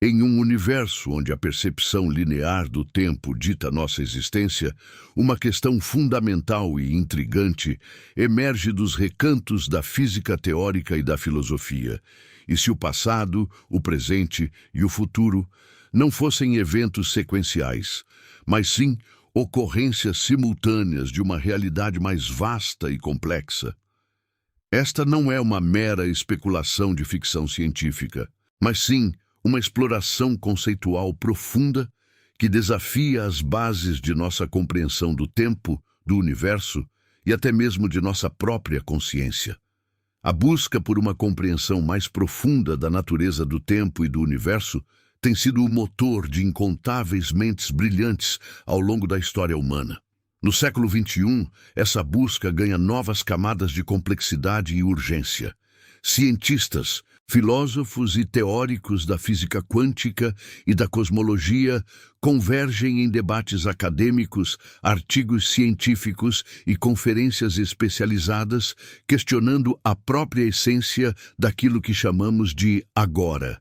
Em um universo onde a percepção linear do tempo dita nossa existência, uma questão fundamental e intrigante emerge dos recantos da física teórica e da filosofia. E se o passado, o presente e o futuro não fossem eventos sequenciais, mas sim ocorrências simultâneas de uma realidade mais vasta e complexa? Esta não é uma mera especulação de ficção científica, mas sim uma exploração conceitual profunda que desafia as bases de nossa compreensão do tempo, do universo e até mesmo de nossa própria consciência. A busca por uma compreensão mais profunda da natureza do tempo e do universo tem sido o motor de incontáveis mentes brilhantes ao longo da história humana. No século XXI, essa busca ganha novas camadas de complexidade e urgência. Cientistas, filósofos e teóricos da física quântica e da cosmologia convergem em debates acadêmicos, artigos científicos e conferências especializadas, questionando a própria essência daquilo que chamamos de agora.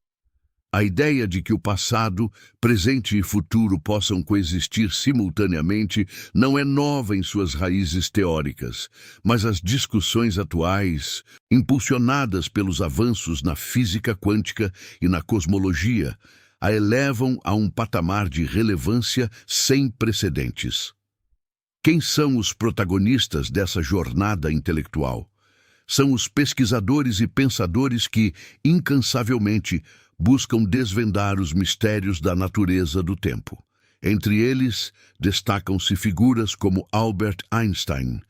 A ideia de que o passado, presente e futuro possam coexistir simultaneamente não é nova em suas raízes teóricas, mas as discussões atuais, impulsionadas pelos avanços na física quântica e na cosmologia, a elevam a um patamar de relevância sem precedentes. Quem são os protagonistas dessa jornada intelectual? São os pesquisadores e pensadores que, incansavelmente, buscam desvendar os mistérios da natureza do tempo. Entre eles, destacam-se figuras como Albert Einstein,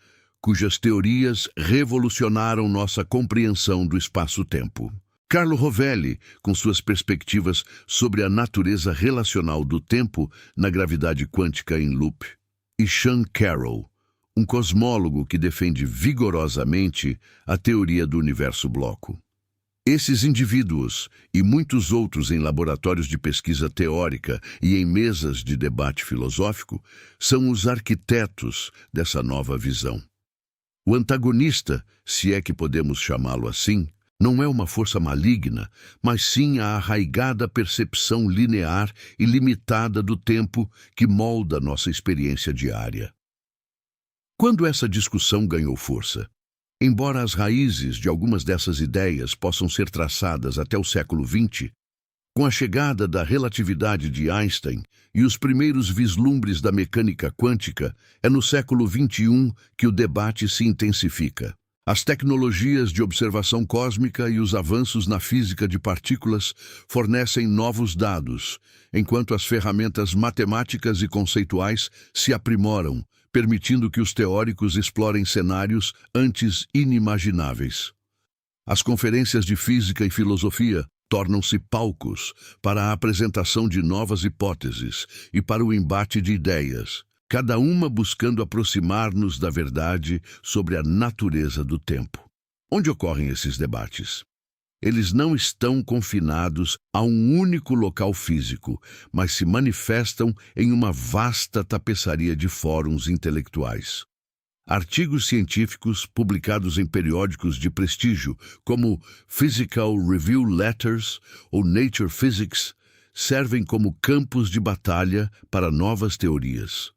cujas teorias revolucionaram nossa compreensão do espaço-tempo. Carlo Rovelli, com suas perspectivas sobre a natureza relacional do tempo na gravidade quântica em loop. E Sean Carroll, um cosmólogo que defende vigorosamente a teoria do universo bloco. Esses indivíduos, e muitos outros em laboratórios de pesquisa teórica e em mesas de debate filosófico, são os arquitetos dessa nova visão. O antagonista, se é que podemos chamá-lo assim, não é uma força maligna, mas sim a arraigada percepção linear e limitada do tempo que molda nossa experiência diária. Quando essa discussão ganhou força? Embora as raízes de algumas dessas ideias possam ser traçadas até o século XX, com a chegada da relatividade de Einstein e os primeiros vislumbres da mecânica quântica, é no século XXI que o debate se intensifica. As tecnologias de observação cósmica e os avanços na física de partículas fornecem novos dados, enquanto as ferramentas matemáticas e conceituais se aprimoram, permitindo que os teóricos explorem cenários antes inimagináveis. As conferências de física e filosofia tornam-se palcos para a apresentação de novas hipóteses e para o embate de ideias, cada uma buscando aproximar-nos da verdade sobre a natureza do tempo. Onde ocorrem esses debates? Eles não estão confinados a um único local físico, mas se manifestam em uma vasta tapeçaria de fóruns intelectuais. Artigos científicos publicados em periódicos de prestígio, como Physical Review Letters ou Nature Physics, servem como campos de batalha para novas teorias.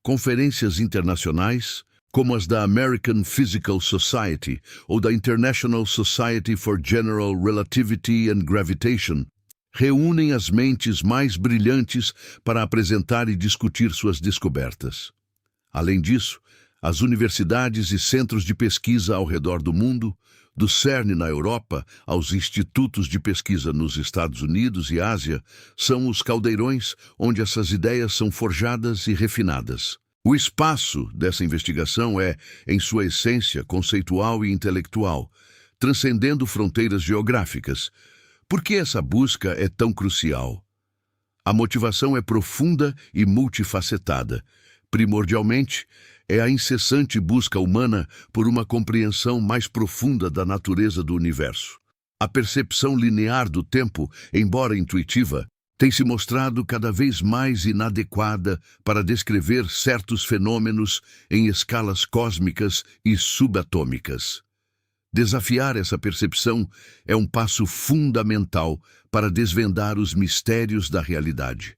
Conferências internacionais, como as da American Physical Society ou da International Society for General Relativity and Gravitation, reúnem as mentes mais brilhantes para apresentar e discutir suas descobertas. Além disso, as universidades e centros de pesquisa ao redor do mundo, do CERN na Europa aos institutos de pesquisa nos Estados Unidos e Ásia, são os caldeirões onde essas ideias são forjadas e refinadas. O espaço dessa investigação é, em sua essência, conceitual e intelectual, transcendendo fronteiras geográficas. Por que essa busca é tão crucial? A motivação é profunda e multifacetada. Primordialmente, é a incessante busca humana por uma compreensão mais profunda da natureza do universo. A percepção linear do tempo, embora intuitiva, tem se mostrado cada vez mais inadequada para descrever certos fenômenos em escalas cósmicas e subatômicas. Desafiar essa percepção é um passo fundamental para desvendar os mistérios da realidade.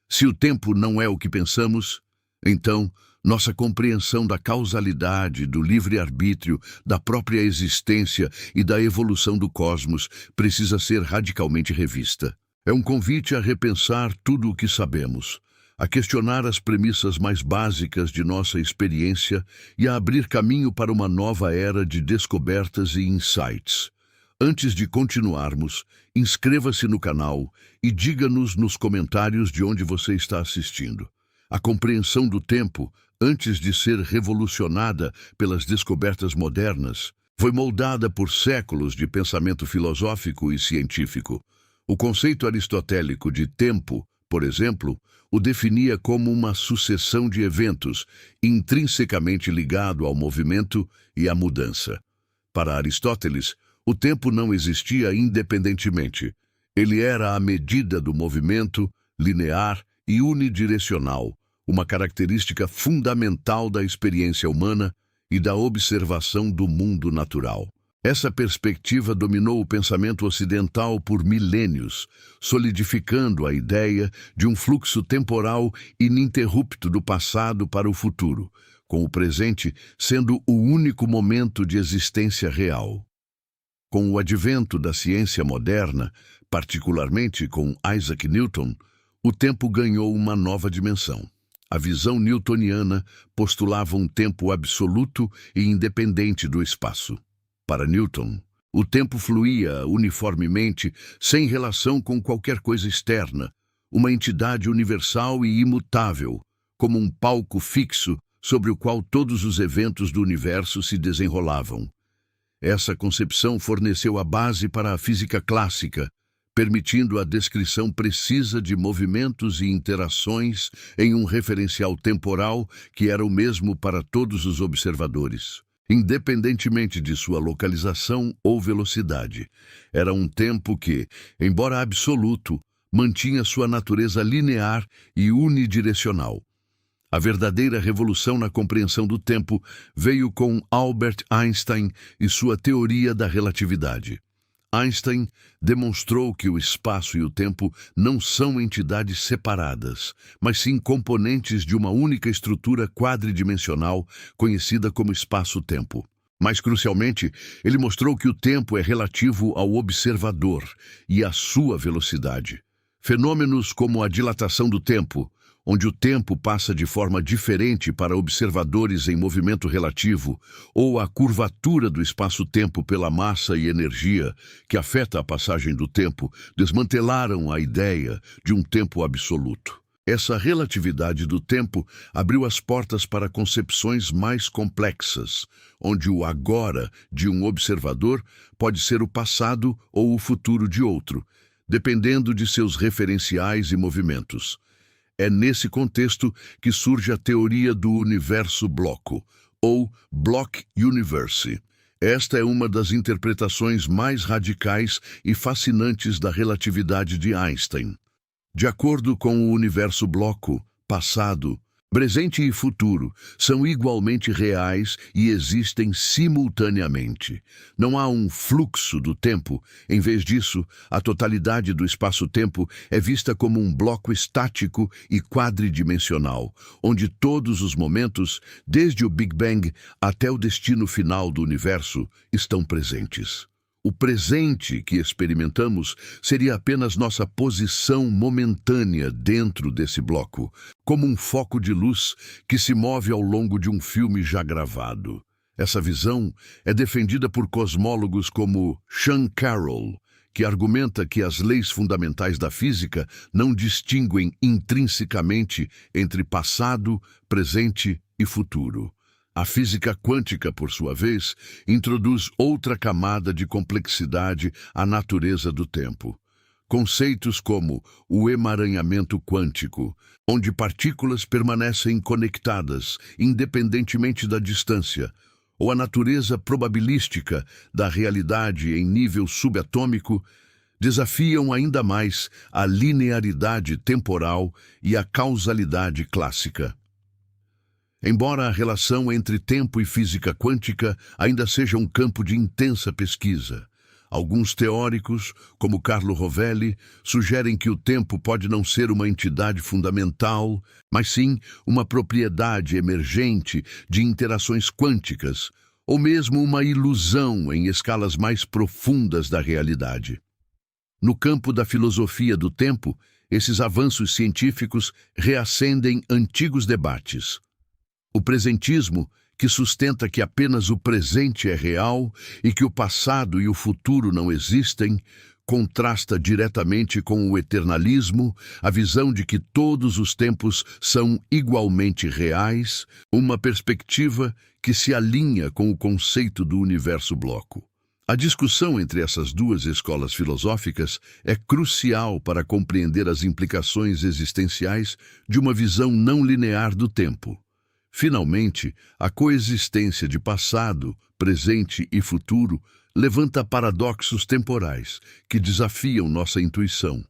Se o tempo não é o que pensamos, então nossa compreensão da causalidade, do livre-arbítrio, da própria existência e da evolução do cosmos precisa ser radicalmente revista. É um convite a repensar tudo o que sabemos, a questionar as premissas mais básicas de nossa experiência e a abrir caminho para uma nova era de descobertas e insights. Antes de continuarmos, inscreva-se no canal e diga-nos nos comentários de onde você está assistindo. A compreensão do tempo, antes de ser revolucionada pelas descobertas modernas, foi moldada por séculos de pensamento filosófico e científico. O conceito aristotélico de tempo, por exemplo, o definia como uma sucessão de eventos intrinsecamente ligado ao movimento e à mudança. Para Aristóteles, o tempo não existia independentemente. Ele era a medida do movimento, linear e unidirecional, uma característica fundamental da experiência humana e da observação do mundo natural. Essa perspectiva dominou o pensamento ocidental por milênios, solidificando a ideia de um fluxo temporal ininterrupto do passado para o futuro, com o presente sendo o único momento de existência real. Com o advento da ciência moderna, particularmente com Isaac Newton, o tempo ganhou uma nova dimensão. A visão newtoniana postulava um tempo absoluto e independente do espaço. Para Newton, o tempo fluía uniformemente, sem relação com qualquer coisa externa, uma entidade universal e imutável, como um palco fixo sobre o qual todos os eventos do universo se desenrolavam. Essa concepção forneceu a base para a física clássica, permitindo a descrição precisa de movimentos e interações em um referencial temporal que era o mesmo para todos os observadores, independentemente de sua localização ou velocidade. Era um tempo que, embora absoluto, mantinha sua natureza linear e unidirecional. A verdadeira revolução na compreensão do tempo veio com Albert Einstein e sua teoria da relatividade. Einstein demonstrou que o espaço e o tempo não são entidades separadas, mas sim componentes de uma única estrutura quadridimensional conhecida como espaço-tempo. Mais crucialmente, ele mostrou que o tempo é relativo ao observador e à sua velocidade. Fenômenos como a dilatação do tempo, onde o tempo passa de forma diferente para observadores em movimento relativo, ou a curvatura do espaço-tempo pela massa e energia, que afeta a passagem do tempo, desmantelaram a ideia de um tempo absoluto. Essa relatividade do tempo abriu as portas para concepções mais complexas, onde o agora de um observador pode ser o passado ou o futuro de outro, dependendo de seus referenciais e movimentos. É nesse contexto que surge a teoria do universo-bloco, ou Block Universe. Esta é uma das interpretações mais radicais e fascinantes da relatividade de Einstein. De acordo com o universo-bloco, passado, presente e futuro são igualmente reais e existem simultaneamente. Não há um fluxo do tempo. Em vez disso, a totalidade do espaço-tempo é vista como um bloco estático e quadridimensional, onde todos os momentos, desde o Big Bang até o destino final do universo, estão presentes. O presente que experimentamos seria apenas nossa posição momentânea dentro desse bloco, como um foco de luz que se move ao longo de um filme já gravado. Essa visão é defendida por cosmólogos como Sean Carroll, que argumenta que as leis fundamentais da física não distinguem intrinsecamente entre passado, presente e futuro. A física quântica, por sua vez, introduz outra camada de complexidade à natureza do tempo. Conceitos como o emaranhamento quântico, onde partículas permanecem conectadas independentemente da distância, ou a natureza probabilística da realidade em nível subatômico, desafiam ainda mais a linearidade temporal e a causalidade clássica. Embora a relação entre tempo e física quântica ainda seja um campo de intensa pesquisa, alguns teóricos, como Carlo Rovelli, sugerem que o tempo pode não ser uma entidade fundamental, mas sim uma propriedade emergente de interações quânticas, ou mesmo uma ilusão em escalas mais profundas da realidade. No campo da filosofia do tempo, esses avanços científicos reacendem antigos debates. O presentismo, que sustenta que apenas o presente é real e que o passado e o futuro não existem, contrasta diretamente com o eternalismo, a visão de que todos os tempos são igualmente reais, uma perspectiva que se alinha com o conceito do universo bloco. A discussão entre essas duas escolas filosóficas é crucial para compreender as implicações existenciais de uma visão não linear do tempo. Finalmente, a coexistência de passado, presente e futuro levanta paradoxos temporais que desafiam nossa intuição.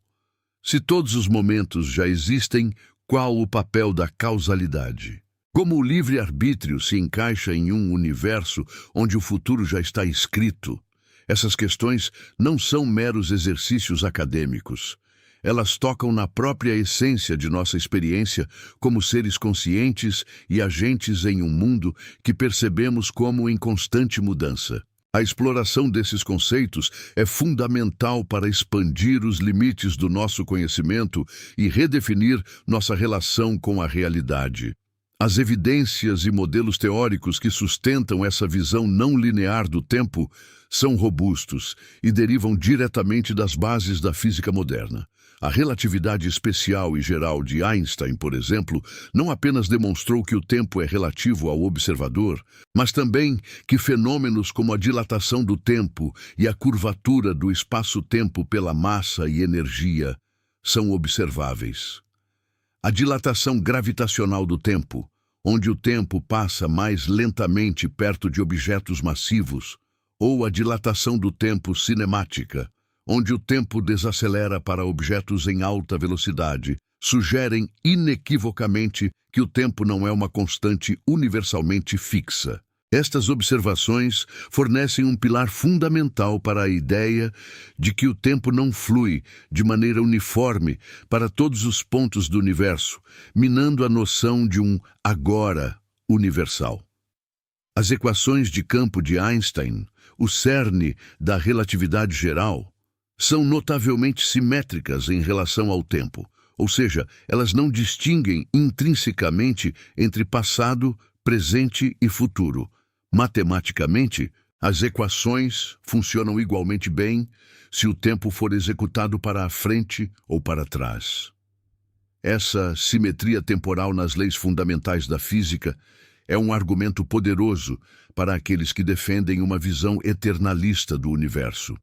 Se todos os momentos já existem, qual o papel da causalidade? Como o livre-arbítrio se encaixa em um universo onde o futuro já está escrito? Essas questões não são meros exercícios acadêmicos. Elas tocam na própria essência de nossa experiência como seres conscientes e agentes em um mundo que percebemos como em constante mudança. A exploração desses conceitos é fundamental para expandir os limites do nosso conhecimento e redefinir nossa relação com a realidade. As evidências e modelos teóricos que sustentam essa visão não linear do tempo são robustos e derivam diretamente das bases da física moderna. A relatividade especial e geral de Einstein, por exemplo, não apenas demonstrou que o tempo é relativo ao observador, mas também que fenômenos como a dilatação do tempo e a curvatura do espaço-tempo pela massa e energia são observáveis. A dilatação gravitacional do tempo, onde o tempo passa mais lentamente perto de objetos massivos, ou a dilatação do tempo cinemática, onde o tempo desacelera para objetos em alta velocidade, sugerem inequivocamente que o tempo não é uma constante universalmente fixa. Estas observações fornecem um pilar fundamental para a ideia de que o tempo não flui de maneira uniforme para todos os pontos do universo, minando a noção de um agora universal. As equações de campo de Einstein, o cerne da relatividade geral, são notavelmente simétricas em relação ao tempo, ou seja, elas não distinguem intrinsecamente entre passado, presente e futuro. Matematicamente, as equações funcionam igualmente bem se o tempo for executado para a frente ou para trás. Essa simetria temporal nas leis fundamentais da física é um argumento poderoso para aqueles que defendem uma visão eternalista do universo.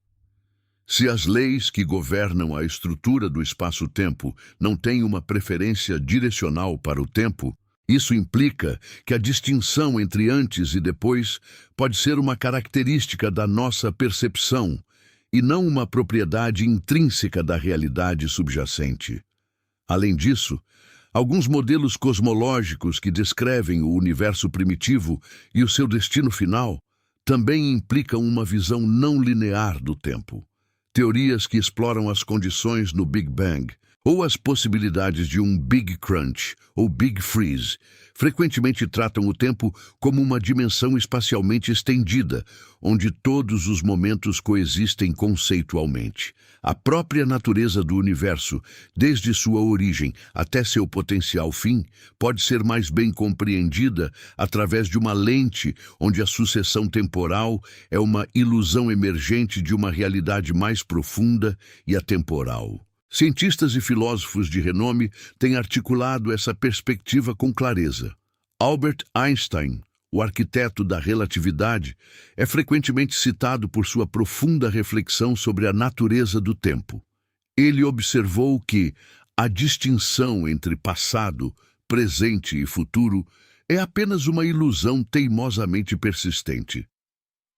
Se as leis que governam a estrutura do espaço-tempo não têm uma preferência direcional para o tempo, isso implica que a distinção entre antes e depois pode ser uma característica da nossa percepção e não uma propriedade intrínseca da realidade subjacente. Além disso, alguns modelos cosmológicos que descrevem o universo primitivo e o seu destino final também implicam uma visão não linear do tempo. Teorias que exploram as condições no Big Bang ou as possibilidades de um Big Crunch ou Big Freeze frequentemente tratam o tempo como uma dimensão espacialmente estendida, onde todos os momentos coexistem conceitualmente. A própria natureza do universo, desde sua origem até seu potencial fim, pode ser mais bem compreendida através de uma lente onde a sucessão temporal é uma ilusão emergente de uma realidade mais profunda e atemporal. Cientistas e filósofos de renome têm articulado essa perspectiva com clareza. Albert Einstein, o arquiteto da relatividade, é frequentemente citado por sua profunda reflexão sobre a natureza do tempo. Ele observou que a distinção entre passado, presente e futuro é apenas uma ilusão teimosamente persistente.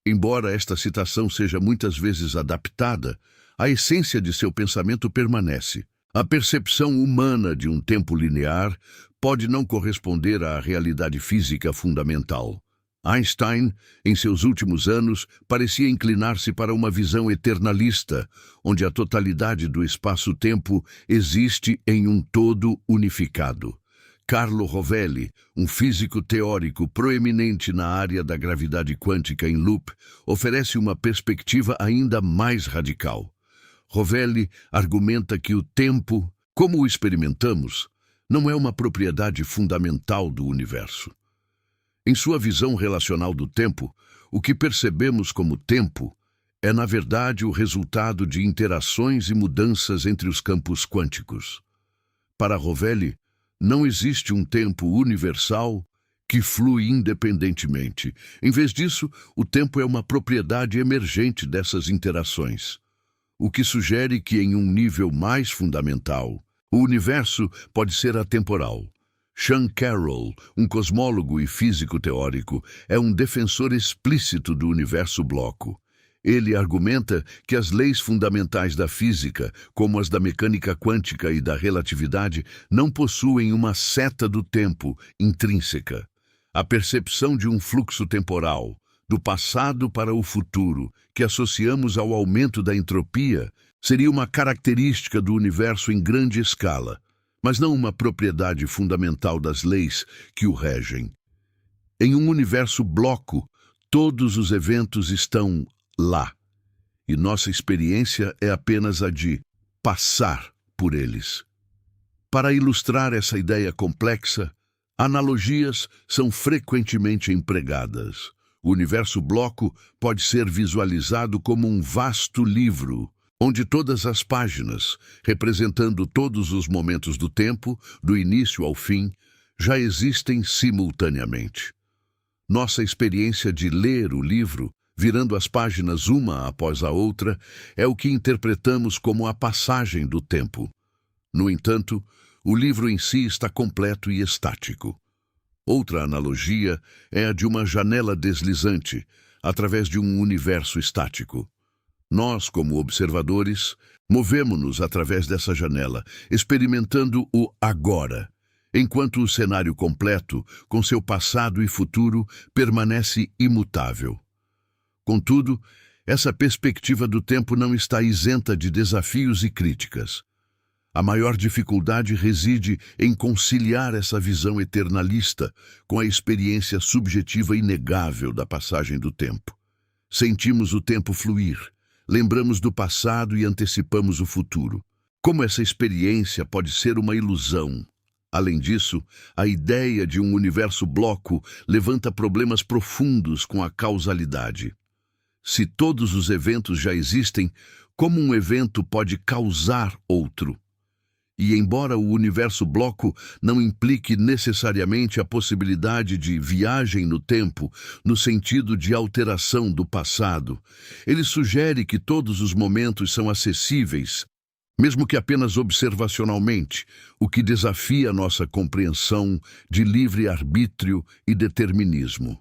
Embora esta citação seja muitas vezes adaptada, a essência de seu pensamento permanece. A percepção humana de um tempo linear pode não corresponder à realidade física fundamental. Einstein, em seus últimos anos, parecia inclinar-se para uma visão eternalista, onde a totalidade do espaço-tempo existe em um todo unificado. Carlo Rovelli, um físico teórico proeminente na área da gravidade quântica em loop, oferece uma perspectiva ainda mais radical. Rovelli argumenta que o tempo, como o experimentamos, não é uma propriedade fundamental do universo. Em sua visão relacional do tempo, o que percebemos como tempo é, na verdade, o resultado de interações e mudanças entre os campos quânticos. Para Rovelli, não existe um tempo universal que flui independentemente. Em vez disso, o tempo é uma propriedade emergente dessas interações, o que sugere que, em um nível mais fundamental, o universo pode ser atemporal. Sean Carroll, um cosmólogo e físico teórico, é um defensor explícito do universo bloco. Ele argumenta que as leis fundamentais da física, como as da mecânica quântica e da relatividade, não possuem uma seta do tempo intrínseca. A percepção de um fluxo temporal, do passado para o futuro, que associamos ao aumento da entropia, seria uma característica do universo em grande escala, mas não uma propriedade fundamental das leis que o regem. Em um universo bloco, todos os eventos estão lá, e nossa experiência é apenas a de passar por eles. Para ilustrar essa ideia complexa, analogias são frequentemente empregadas. O universo bloco pode ser visualizado como um vasto livro, onde todas as páginas, representando todos os momentos do tempo, do início ao fim, já existem simultaneamente. Nossa experiência de ler o livro, virando as páginas uma após a outra, é o que interpretamos como a passagem do tempo. No entanto, o livro em si está completo e estático. Outra analogia é a de uma janela deslizante, através de um universo estático. Nós, como observadores, movemos-nos através dessa janela, experimentando o agora, enquanto o cenário completo, com seu passado e futuro, permanece imutável. Contudo, essa perspectiva do tempo não está isenta de desafios e críticas. A maior dificuldade reside em conciliar essa visão eternalista com a experiência subjetiva inegável da passagem do tempo. Sentimos o tempo fluir, lembramos do passado e antecipamos o futuro. Como essa experiência pode ser uma ilusão? Além disso, a ideia de um universo bloco levanta problemas profundos com a causalidade. Se todos os eventos já existem, como um evento pode causar outro? E embora o universo bloco não implique necessariamente a possibilidade de viagem no tempo, no sentido de alteração do passado, ele sugere que todos os momentos são acessíveis, mesmo que apenas observacionalmente, o que desafia nossa compreensão de livre-arbítrio e determinismo.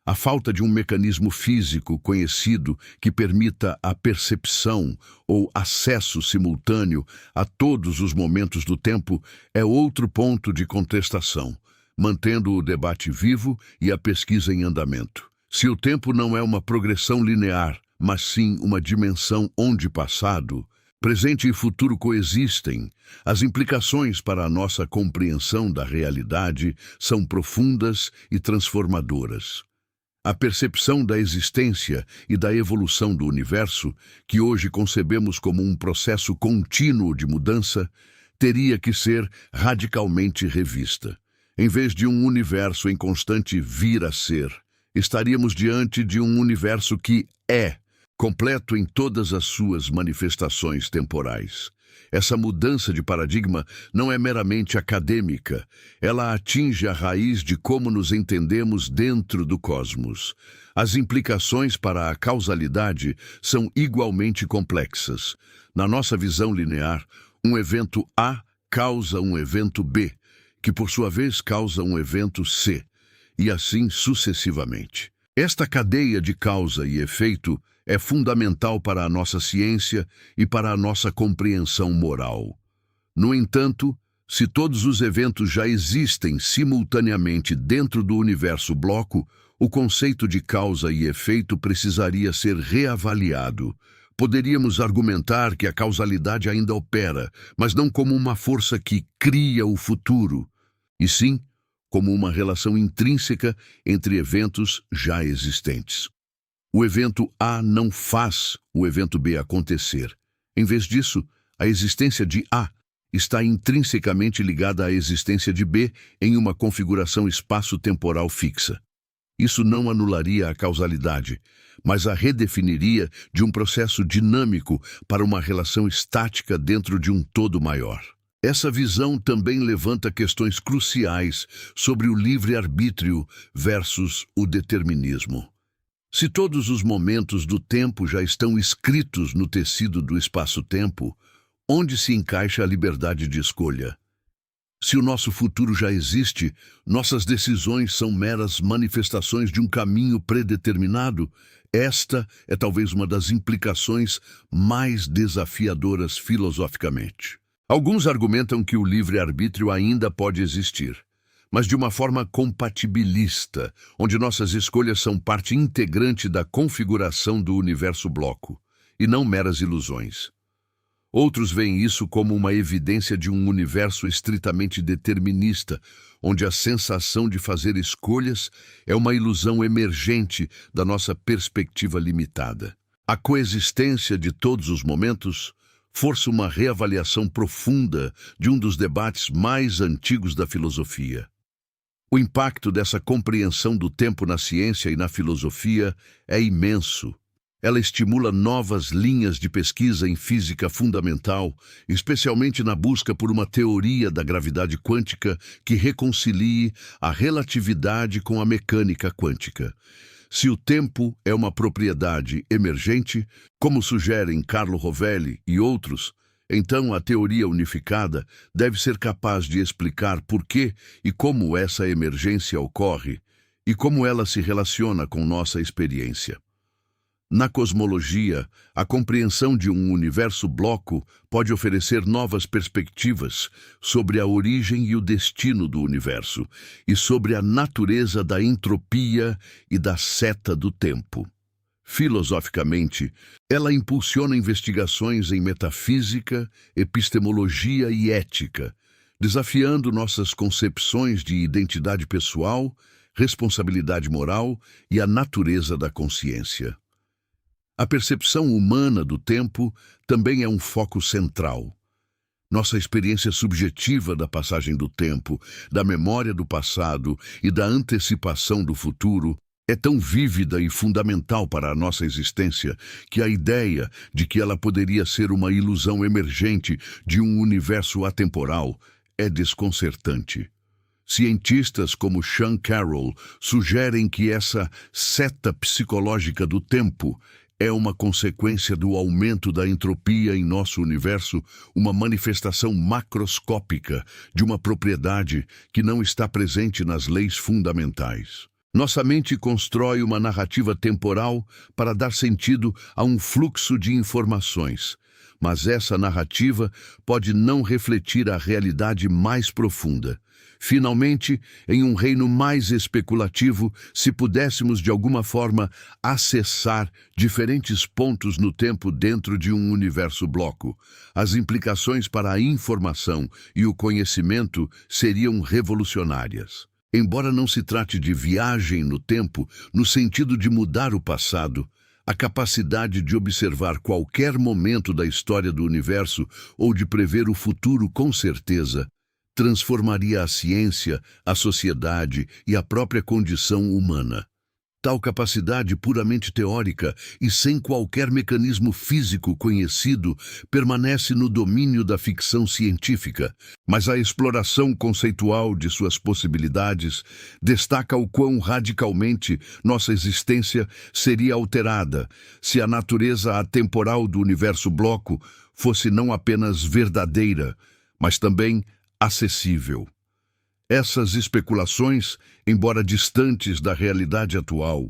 A falta de um mecanismo físico conhecido que permita a percepção ou acesso simultâneo a todos os momentos do tempo é outro ponto de contestação, mantendo o debate vivo e a pesquisa em andamento. Se o tempo não é uma progressão linear, mas sim uma dimensão onde passado, presente e futuro coexistem, as implicações para a nossa compreensão da realidade são profundas e transformadoras. A percepção da existência e da evolução do universo, que hoje concebemos como um processo contínuo de mudança, teria que ser radicalmente revista. Em vez de um universo em constante vir a ser, estaríamos diante de um universo que é, completo em todas as suas manifestações temporais. Essa mudança de paradigma não é meramente acadêmica, ela atinge a raiz de como nos entendemos dentro do cosmos. As implicações para a causalidade são igualmente complexas. Na nossa visão linear, um evento A causa um evento B, que por sua vez causa um evento C, e assim sucessivamente. Esta cadeia de causa e efeito é fundamental para a nossa ciência e para a nossa compreensão moral. No entanto, se todos os eventos já existem simultaneamente dentro do universo bloco, o conceito de causa e efeito precisaria ser reavaliado. Poderíamos argumentar que a causalidade ainda opera, mas não como uma força que cria o futuro, e sim como uma relação intrínseca entre eventos já existentes. O evento A não faz o evento B acontecer. Em vez disso, a existência de A está intrinsecamente ligada à existência de B em uma configuração espaço-temporal fixa. Isso não anularia a causalidade, mas a redefiniria de um processo dinâmico para uma relação estática dentro de um todo maior. Essa visão também levanta questões cruciais sobre o livre-arbítrio versus o determinismo. Se todos os momentos do tempo já estão escritos no tecido do espaço-tempo, onde se encaixa a liberdade de escolha? Se o nosso futuro já existe, nossas decisões são meras manifestações de um caminho predeterminado. Esta é talvez uma das implicações mais desafiadoras filosoficamente. Alguns argumentam que o livre-arbítrio ainda pode existir, mas de uma forma compatibilista, onde nossas escolhas são parte integrante da configuração do universo bloco, e não meras ilusões. Outros veem isso como uma evidência de um universo estritamente determinista, onde a sensação de fazer escolhas é uma ilusão emergente da nossa perspectiva limitada. A coexistência de todos os momentos força uma reavaliação profunda de um dos debates mais antigos da filosofia. O impacto dessa compreensão do tempo na ciência e na filosofia é imenso. Ela estimula novas linhas de pesquisa em física fundamental, especialmente na busca por uma teoria da gravidade quântica que reconcilie a relatividade com a mecânica quântica. Se o tempo é uma propriedade emergente, como sugerem Carlo Rovelli e outros, então a teoria unificada deve ser capaz de explicar por que e como essa emergência ocorre e como ela se relaciona com nossa experiência. Na cosmologia, a compreensão de um universo bloco pode oferecer novas perspectivas sobre a origem e o destino do universo e sobre a natureza da entropia e da seta do tempo. Filosoficamente, ela impulsiona investigações em metafísica, epistemologia e ética, desafiando nossas concepções de identidade pessoal, responsabilidade moral e a natureza da consciência. A percepção humana do tempo também é um foco central. Nossa experiência subjetiva da passagem do tempo, da memória do passado e da antecipação do futuro é tão vívida e fundamental para a nossa existência que a ideia de que ela poderia ser uma ilusão emergente de um universo atemporal é desconcertante. Cientistas como Sean Carroll sugerem que essa seta psicológica do tempo é uma consequência do aumento da entropia em nosso universo, uma manifestação macroscópica de uma propriedade que não está presente nas leis fundamentais. Nossa mente constrói uma narrativa temporal para dar sentido a um fluxo de informações, mas essa narrativa pode não refletir a realidade mais profunda. Finalmente, em um reino mais especulativo, se pudéssemos de alguma forma acessar diferentes pontos no tempo dentro de um universo bloco, as implicações para a informação e o conhecimento seriam revolucionárias. Embora não se trate de viagem no tempo, no sentido de mudar o passado, a capacidade de observar qualquer momento da história do universo ou de prever o futuro com certeza transformaria a ciência, a sociedade e a própria condição humana. Tal capacidade puramente teórica e sem qualquer mecanismo físico conhecido permanece no domínio da ficção científica, mas a exploração conceitual de suas possibilidades destaca o quão radicalmente nossa existência seria alterada se a natureza atemporal do universo bloco fosse não apenas verdadeira, mas também acessível. Essas especulações, embora distantes da realidade atual,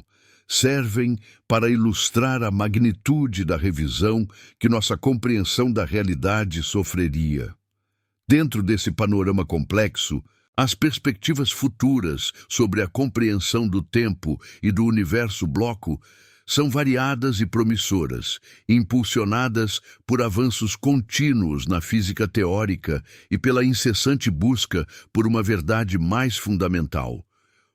servem para ilustrar a magnitude da revisão que nossa compreensão da realidade sofreria. Dentro desse panorama complexo, as perspectivas futuras sobre a compreensão do tempo e do universo bloco são variadas e promissoras, impulsionadas por avanços contínuos na física teórica e pela incessante busca por uma verdade mais fundamental.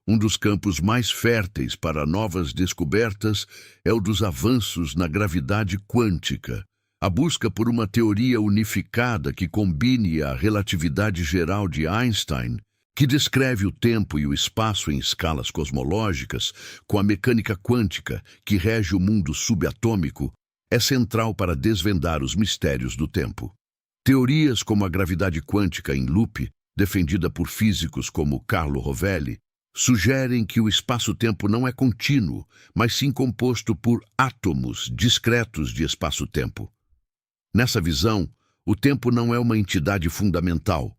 Um dos campos mais férteis para novas descobertas é o dos avanços na gravidade quântica. A busca por uma teoria unificada que combine a relatividade geral de Einstein, que descreve o tempo e o espaço em escalas cosmológicas, com a mecânica quântica que rege o mundo subatômico, é central para desvendar os mistérios do tempo. Teorias como a gravidade quântica em loop, defendida por físicos como Carlo Rovelli, sugerem que o espaço-tempo não é contínuo, mas sim composto por átomos discretos de espaço-tempo. Nessa visão, o tempo não é uma entidade fundamental,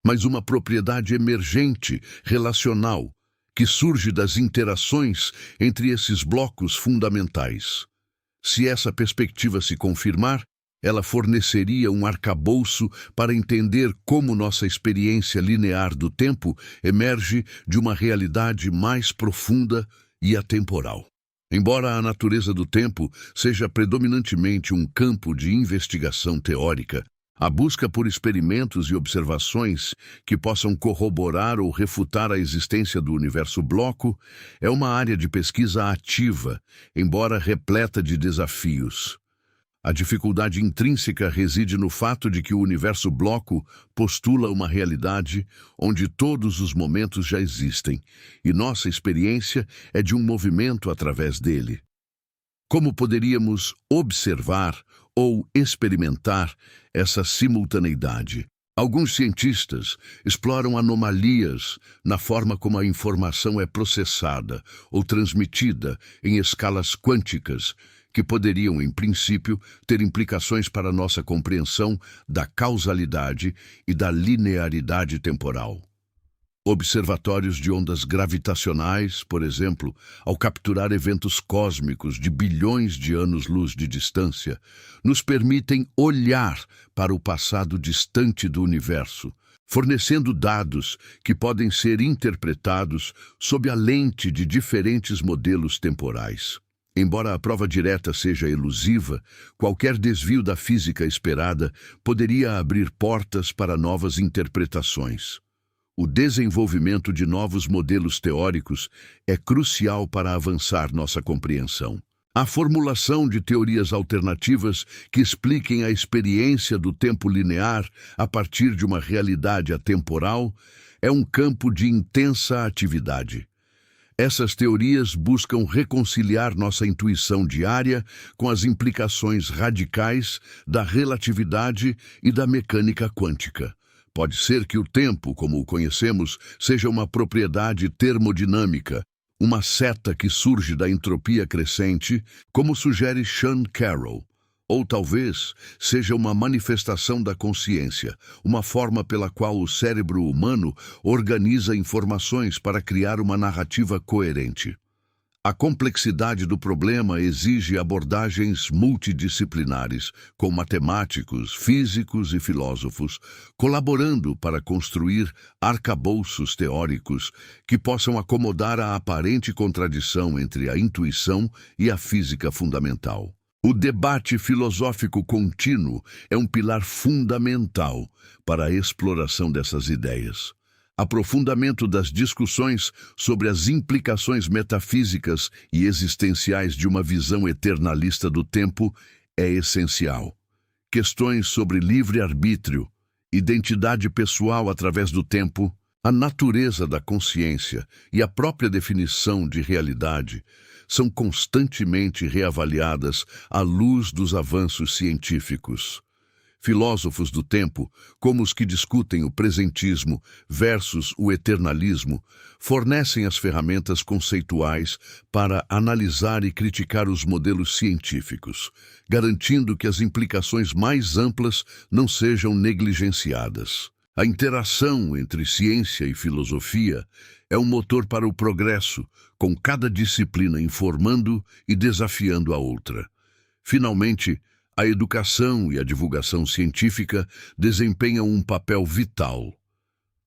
mas uma propriedade emergente, relacional, que surge das interações entre esses blocos fundamentais. Se essa perspectiva se confirmar, ela forneceria um arcabouço para entender como nossa experiência linear do tempo emerge de uma realidade mais profunda e atemporal. Embora a natureza do tempo seja predominantemente um campo de investigação teórica, a busca por experimentos e observações que possam corroborar ou refutar a existência do universo bloco é uma área de pesquisa ativa, embora repleta de desafios. A dificuldade intrínseca reside no fato de que o universo bloco postula uma realidade onde todos os momentos já existem, e nossa experiência é de um movimento através dele. Como poderíamos observar ou experimentar essa simultaneidade? Alguns cientistas exploram anomalias na forma como a informação é processada ou transmitida em escalas quânticas, que poderiam, em princípio, ter implicações para nossa compreensão da causalidade e da linearidade temporal. Observatórios de ondas gravitacionais, por exemplo, ao capturar eventos cósmicos de bilhões de anos-luz de distância, nos permitem olhar para o passado distante do universo, fornecendo dados que podem ser interpretados sob a lente de diferentes modelos temporais. Embora a prova direta seja elusiva, qualquer desvio da física esperada poderia abrir portas para novas interpretações. O desenvolvimento de novos modelos teóricos é crucial para avançar nossa compreensão. A formulação de teorias alternativas que expliquem a experiência do tempo linear a partir de uma realidade atemporal é um campo de intensa atividade. Essas teorias buscam reconciliar nossa intuição diária com as implicações radicais da relatividade e da mecânica quântica. Pode ser que o tempo, como o conhecemos, seja uma propriedade termodinâmica, uma seta que surge da entropia crescente, como sugere Sean Carroll. Ou talvez seja uma manifestação da consciência, uma forma pela qual o cérebro humano organiza informações para criar uma narrativa coerente. A complexidade do problema exige abordagens multidisciplinares, com matemáticos, físicos e filósofos, colaborando para construir arcabouços teóricos que possam acomodar a aparente contradição entre a intuição e a física fundamental. O debate filosófico contínuo é um pilar fundamental para a exploração dessas ideias. Aprofundamento das discussões sobre as implicações metafísicas e existenciais de uma visão eternalista do tempo é essencial. Questões sobre livre-arbítrio, identidade pessoal através do tempo, a natureza da consciência e a própria definição de realidade são constantemente reavaliadas à luz dos avanços científicos. Filósofos do tempo, como os que discutem o presentismo versus o eternalismo, fornecem as ferramentas conceituais para analisar e criticar os modelos científicos, garantindo que as implicações mais amplas não sejam negligenciadas. A interação entre ciência e filosofia é um motor para o progresso, com cada disciplina informando e desafiando a outra. Finalmente, A educação e a divulgação científica desempenham um papel vital.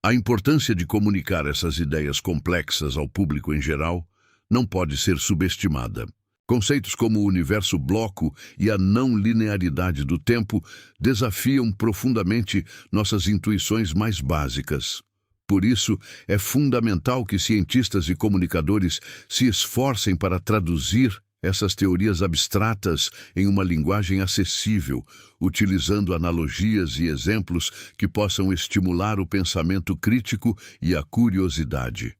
A importância de comunicar essas ideias complexas ao público em geral não pode ser subestimada. Conceitos como o universo bloco e a não linearidade do tempo desafiam profundamente nossas intuições mais básicas. Por isso, é fundamental que cientistas e comunicadores se esforcem para traduzir essas teorias abstratas em uma linguagem acessível, utilizando analogias e exemplos que possam estimular o pensamento crítico e a curiosidade.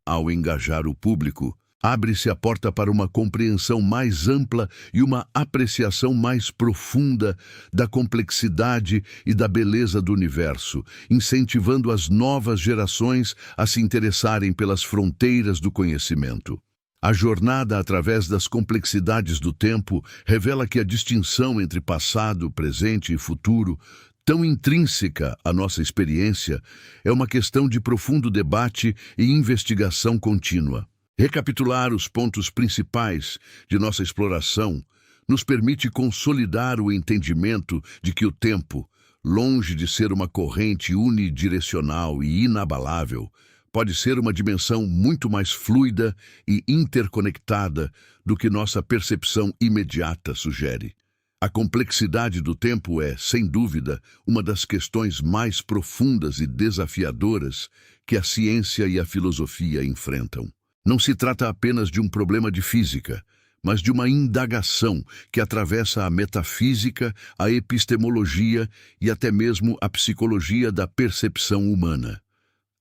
Ao engajar o público, abre-se a porta para uma compreensão mais ampla e uma apreciação mais profunda da complexidade e da beleza do universo, incentivando as novas gerações a se interessarem pelas fronteiras do conhecimento. A jornada através das complexidades do tempo revela que a distinção entre passado, presente e futuro, tão intrínseca à nossa experiência, é uma questão de profundo debate e investigação contínua. Recapitular os pontos principais de nossa exploração nos permite consolidar o entendimento de que o tempo, longe de ser uma corrente unidirecional e inabalável, pode ser uma dimensão muito mais fluida e interconectada do que nossa percepção imediata sugere. A complexidade do tempo é, sem dúvida, uma das questões mais profundas e desafiadoras que a ciência e a filosofia enfrentam. Não se trata apenas de um problema de física, mas de uma indagação que atravessa a metafísica, a epistemologia e até mesmo a psicologia da percepção humana.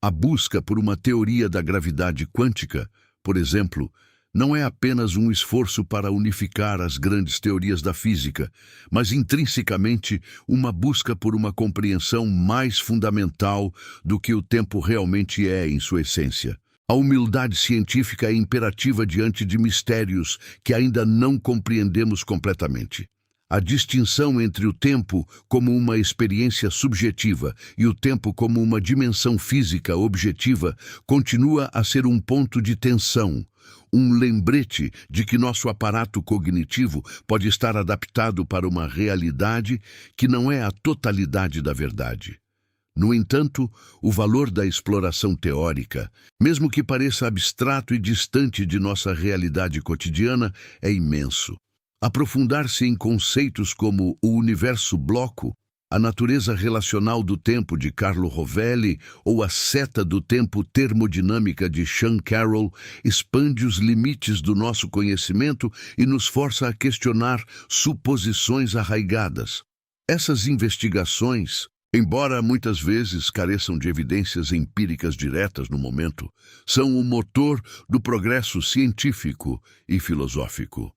A busca por uma teoria da gravidade quântica, por exemplo, não é apenas um esforço para unificar as grandes teorias da física, mas intrinsecamente uma busca por uma compreensão mais fundamental do que o tempo realmente é em sua essência. A humildade científica é imperativa diante de mistérios que ainda não compreendemos completamente. A distinção entre o tempo como uma experiência subjetiva e o tempo como uma dimensão física objetiva continua a ser um ponto de tensão, um lembrete de que nosso aparato cognitivo pode estar adaptado para uma realidade que não é a totalidade da verdade. No entanto, o valor da exploração teórica, mesmo que pareça abstrato e distante de nossa realidade cotidiana, é imenso. Aprofundar-se em conceitos como o universo bloco, a natureza relacional do tempo de Carlo Rovelli ou a seta do tempo termodinâmica de Sean Carroll expande os limites do nosso conhecimento e nos força a questionar suposições arraigadas. Essas investigações, embora muitas vezes careçam de evidências empíricas diretas no momento, são o motor do progresso científico e filosófico.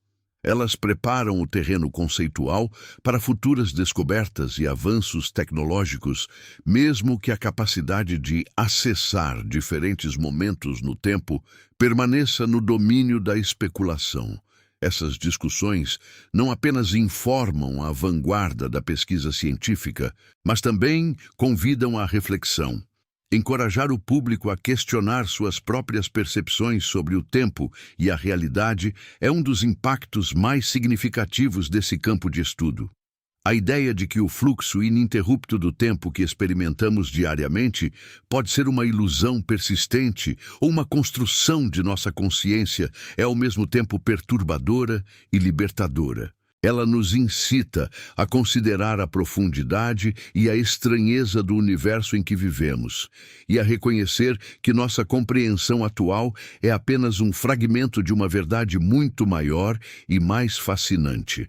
Elas preparam o terreno conceitual para futuras descobertas e avanços tecnológicos, mesmo que a capacidade de acessar diferentes momentos no tempo permaneça no domínio da especulação. Essas discussões não apenas informam a vanguarda da pesquisa científica, mas também convidam à reflexão. Encorajar o público a questionar suas próprias percepções sobre o tempo e a realidade é um dos impactos mais significativos desse campo de estudo. A ideia de que o fluxo ininterrupto do tempo que experimentamos diariamente pode ser uma ilusão persistente ou uma construção de nossa consciência é ao mesmo tempo perturbadora e libertadora. Ela nos incita a considerar a profundidade e a estranheza do universo em que vivemos e a reconhecer que nossa compreensão atual é apenas um fragmento de uma verdade muito maior e mais fascinante.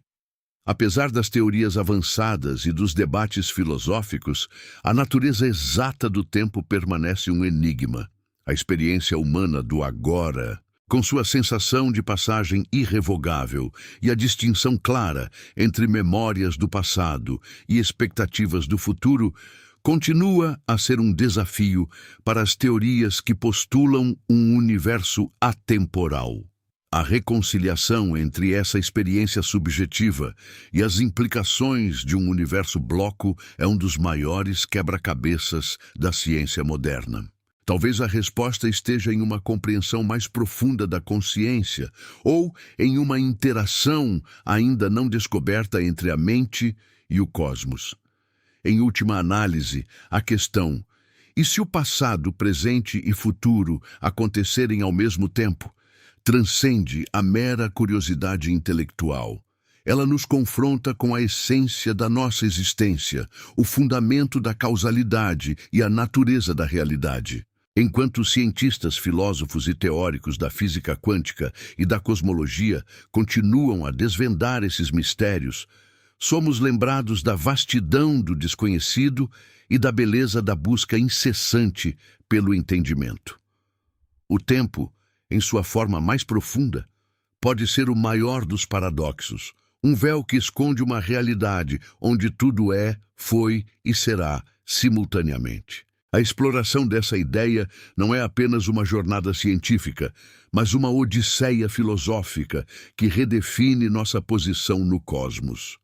Apesar das teorias avançadas e dos debates filosóficos, a natureza exata do tempo permanece um enigma. A experiência humana do agora, com sua sensação de passagem irrevogável e a distinção clara entre memórias do passado e expectativas do futuro, continua a ser um desafio para as teorias que postulam um universo atemporal. A reconciliação entre essa experiência subjetiva e as implicações de um universo bloco é um dos maiores quebra-cabeças da ciência moderna. Talvez a resposta esteja em uma compreensão mais profunda da consciência ou em uma interação ainda não descoberta entre a mente e o cosmos. Em última análise, a questão: e se o passado, presente e futuro acontecerem ao mesmo tempo? Transcende a mera curiosidade intelectual. Ela nos confronta com a essência da nossa existência, o fundamento da causalidade e a natureza da realidade. Enquanto cientistas, filósofos e teóricos da física quântica e da cosmologia continuam a desvendar esses mistérios, somos lembrados da vastidão do desconhecido e da beleza da busca incessante pelo entendimento. O tempo, em sua forma mais profunda, pode ser o maior dos paradoxos, um véu que esconde uma realidade onde tudo é, foi e será simultaneamente. A exploração dessa ideia não é apenas uma jornada científica, mas uma odisseia filosófica que redefine nossa posição no cosmos.